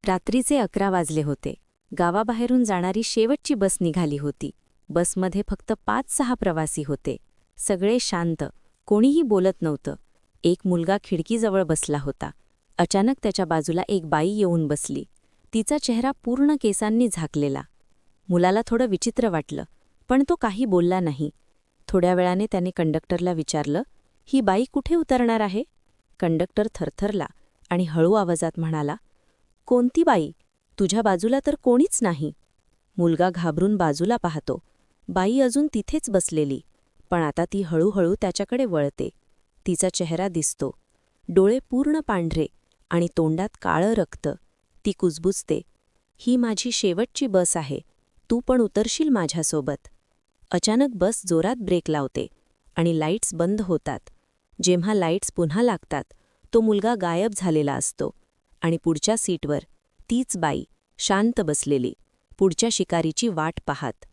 रात्रीचे 11 वाजले होते. गावाबाहेरून जाणारी शेवटची बस निघाली होती. बसमध्ये फक्त 5-6 प्रवासी होते. सगळे शांत, कोणीही बोलत नव्हतं. एक मुलगा खिडकीजवळ बसला होता. अचानक त्याच्या बाजूला एक बाई येऊन बसली. तिचा चेहरा पूर्ण केसांनी झाकलेला. मुलाला थोडं विचित्र वाटलं, पण तो काही बोलला नाही. थोड्या वेळाने त्याने कंडक्टरला विचारलं, ही बाई कुठे उतरणार आहे? कंडक्टर थरथरला आणि हळू आवाजात म्हणाला, कोणती बाई? तुझ्या बाजूला तर कोणीच नाही. मुलगा घाबरून बाजूला पाहतो. बाई अजून तिथेच बसलेली, पण आता ती हळूहळू त्याच्याकडे वळते. तिचा चेहरा दिसतो, डोळे पूर्ण पांढरे आणि तोंडात काळं रक्त. ती कुजबुजते, ही माझी शेवटची बस आहे, तू पण उतरशील माझ्यासोबत. अचानक बस जोरात ब्रेक लावते आणि लाईट्स बंद होतात. जेव्हा लाईट्स पुन्हा लागतात, तो मुलगा गायब झालेला असतो आणि पुढच्या सीटवर तीच बाई शांत बसलेली, पुढच्या शिकारीची वाट पाहत.